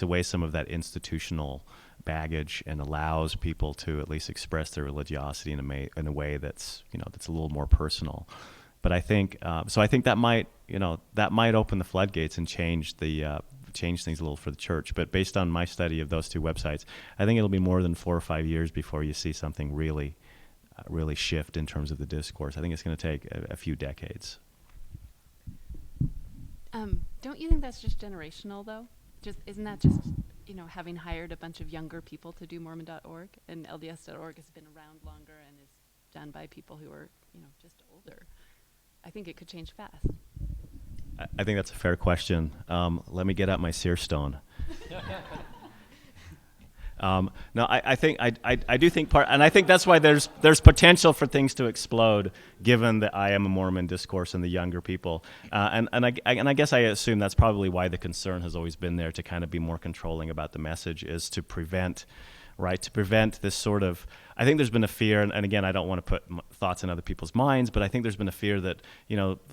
away some of that institutional baggage and allows people to at least express their religiosity in a way that's, you know, that's a little more personal. But I think so. I think that might open the floodgates and change things a little for the church. But based on my study of those two websites, I think it'll be more than 4 or 5 years before you see something really shift in terms of the discourse. I think it's going to take a few decades. Don't you think that's just generational, though? Isn't that just, having hired a bunch of younger people to do Mormon.org, and LDS.org has been around longer and is done by people who are, just older? I think it could change fast. I think that's a fair question. Let me get out my seer stone. No, I think I do think and I think that's why there's potential for things to explode, given the I am a Mormon discourse and the younger people, and I guess I assume that's probably why the concern has always been there, to kind of be more controlling about the message, is to prevent this sort of. I think there's been a fear, and again, I don't want to put thoughts in other people's minds, but I think there's been a fear that,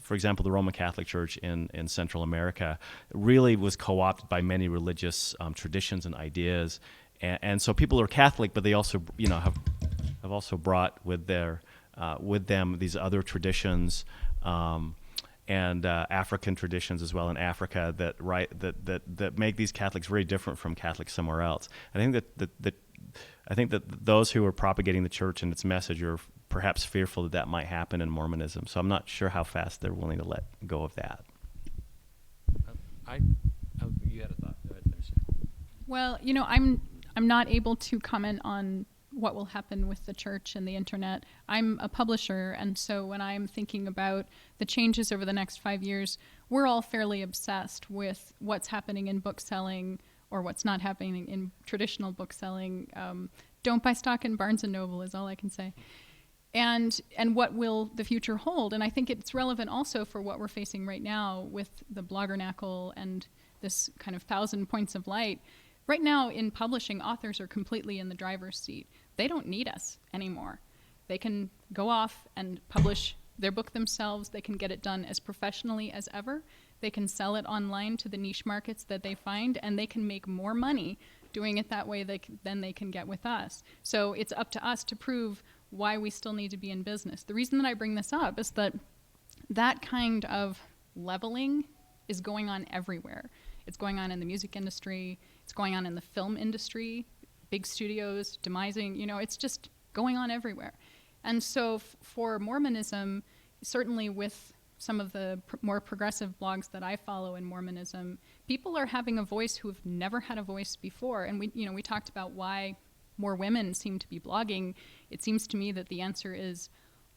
for example, the Roman Catholic Church in Central America really was co-opted by many religious traditions and ideas. And so people are Catholic, but they also, have also brought with them these other traditions, and African traditions as well in Africa that make these Catholics very different from Catholics somewhere else. And I think that those who are propagating the church and its message are perhaps fearful that might happen in Mormonism. So I'm not sure how fast they're willing to let go of that. You had a thought. Go ahead, finish. Well, I'm not able to comment on what will happen with the church and the internet. I'm a publisher, and so when I'm thinking about the changes over the next 5 years, we're all fairly obsessed with what's happening in book selling or what's not happening in traditional book selling. Don't buy stock in Barnes & Noble is all I can say. And what will the future hold? And I think it's relevant also for what we're facing right now with the bloggernacle and this kind of 1,000 points of light. Right now in publishing, authors are completely in the driver's seat. They don't need us anymore. They can go off and publish their book themselves. They can get it done as professionally as ever. They can sell it online to the niche markets that they find, and they can make more money doing it that way than they can get with us. So it's up to us to prove why we still need to be in business. The reason that I bring this up is that kind of leveling is going on everywhere. It's going on in the music industry. It's going on in the film industry, big studios, demising, it's just going on everywhere. And so for Mormonism, certainly with some of the more progressive blogs that I follow in Mormonism, people are having a voice who have never had a voice before. And we talked about why more women seem to be blogging. It seems to me that the answer is,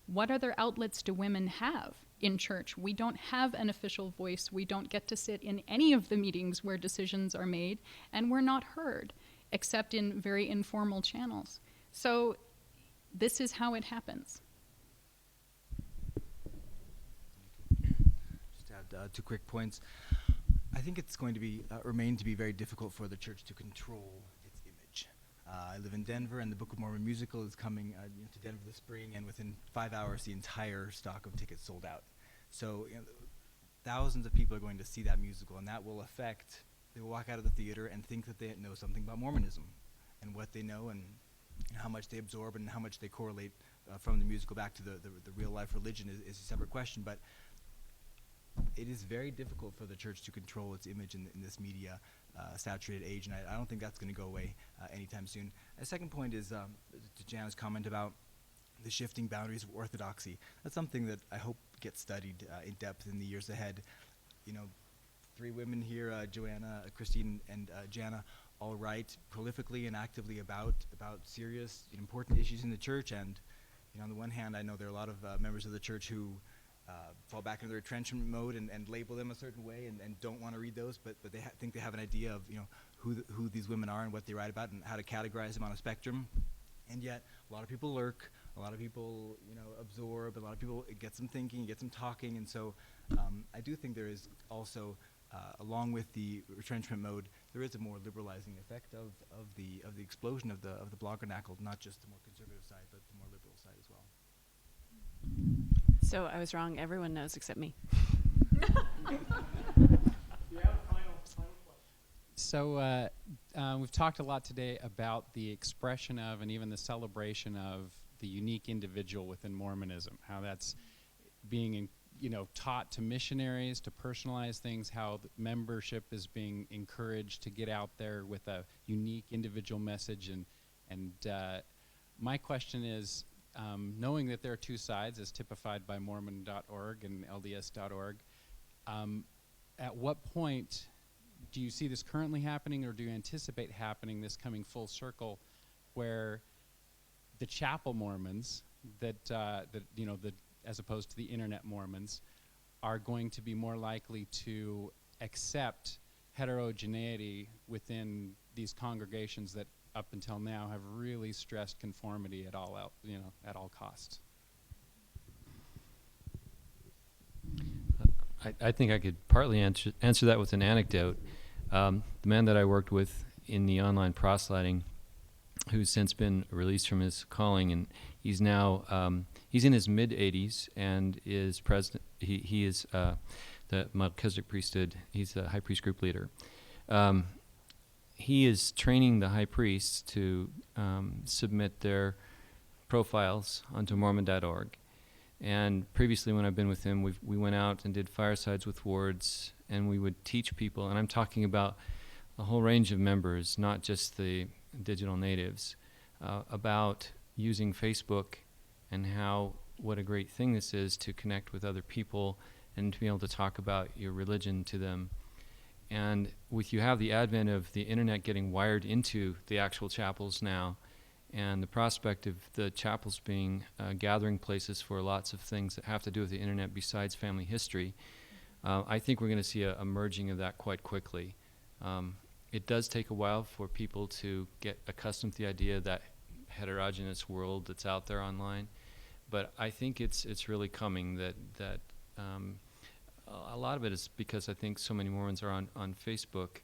what other outlets do women have in church? We don't have an official voice. We don't get to sit in any of the meetings where decisions are made, and we're not heard, except in very informal channels. So this is how it happens. Just add 2 quick points. I think it's going to remain to be very difficult for the church to control its image. I live in Denver, and the Book of Mormon musical is coming to Denver this spring, and within 5 hours, the entire stock of tickets sold out. So thousands of people are going to see that musical, and that will affect. They will walk out of the theater and think that they know something about Mormonism, and what they know, and how much they absorb, and how much they correlate from the musical back to the real life religion is a separate question. But it is very difficult for the church to control its image in this media saturated age, and I don't think that's going to go away anytime soon. A second point is to Jana's comment about the shifting boundaries of orthodoxy. That's something that I hope gets studied in depth in the years ahead. 3 women here, Joanna, Kristine, and Jana, all write prolifically and actively about serious, important issues in the church. And on the one hand, I know there are a lot of members of the church who fall back into their retrenchment mode and label them a certain way and don't want to read those, but they think they have an idea of who these women are and what they write about and how to categorize them on a spectrum. And yet, a lot of people lurk, a lot of people absorb, a lot of people, it gets them thinking, it gets them talking, and so I do think there is also, along with the retrenchment mode, there is a more liberalizing effect of the explosion of the bloggernacle, not just the more conservative side, but the more liberal side as well. So I was wrong. Everyone knows except me. So we've talked a lot today about the expression of and even the celebration of the unique individual within Mormonism, how that's being taught to missionaries to personalize things, how the membership is being encouraged to get out there with a unique individual message. And my question is, knowing that there are two sides as typified by Mormon.org and LDS.org, at what point do you see this currently happening, or do you anticipate happening, this coming full circle, where the chapel Mormons as opposed to the internet Mormons, are going to be more likely to accept heterogeneity within these congregations that up until now have really stressed conformity at all costs? I think I could partly answer that with an anecdote. The man that I worked with in the online proselyting, who's since been released from his calling, and he's now he's in his mid-80s and is president. He is the Melchizedek priesthood. He's the high priest group leader. He is training the high priests to submit their profiles onto Mormon.org. And previously, when I've been with him, we went out and did firesides with wards, and we would teach people. And I'm talking about a whole range of members, not just the digital natives, about using Facebook and what a great thing this is to connect with other people and to be able to talk about your religion to them. And you have the advent of the internet getting wired into the actual chapels now, and the prospect of the chapels being gathering places for lots of things that have to do with the internet besides family history, I think we're going to see a merging of that quite quickly. It does take a while for people to get accustomed to the idea of that heterogeneous world that's out there online, but I think it's really coming. That a lot of it is because I think so many Mormons are on Facebook,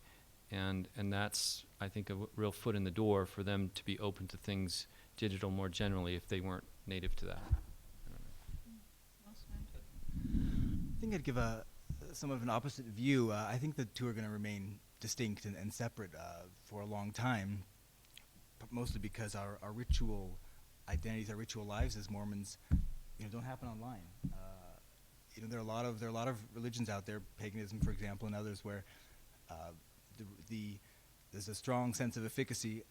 and that's, I think, a real foot in the door for them to be open to things digital more generally if they weren't native to that. I think I'd give some of an opposite view. I think the two are going to remain distinct and separate for a long time, but mostly because our ritual identities, our ritual lives as Mormons, don't happen online. There are a lot of religions out there, paganism, for example, and others, where there's a strong sense of efficacy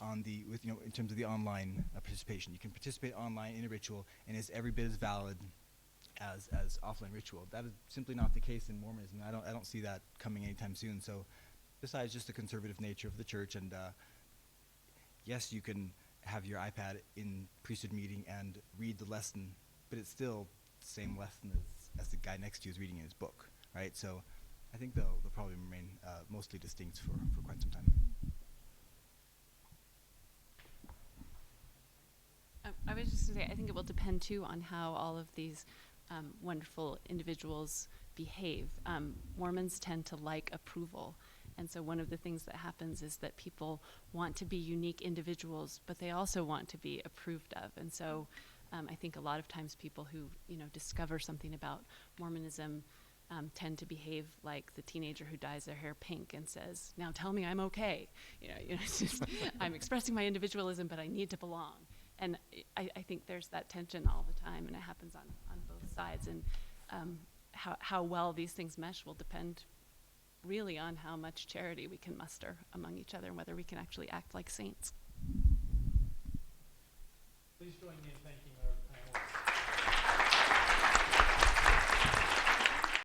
on in terms of the online participation. You can participate online in a ritual, and it's every bit as valid as offline ritual. That is simply not the case in Mormonism. I don't see that coming anytime soon. So, besides just the conservative nature of the church, and yes, you can have your iPad in priesthood meeting and read the lesson, but it's still the same lesson as the guy next to you is reading in his book, right? So, I think they'll probably remain mostly distinct for quite some time. I was just going to say, I think it will depend too on how all of these wonderful individuals behave. Mormons tend to like approval. And so one of the things that happens is that people want to be unique individuals, but they also want to be approved of. And so I think a lot of times people who discover something about Mormonism tend to behave like the teenager who dyes their hair pink and says, "Now tell me I'm okay." It's just, I'm expressing my individualism, but I need to belong. And I think there's that tension all the time, and it happens on both sides. And how well these things mesh will depend really on how much charity we can muster among each other and whether we can actually act like saints. Please join me in thanking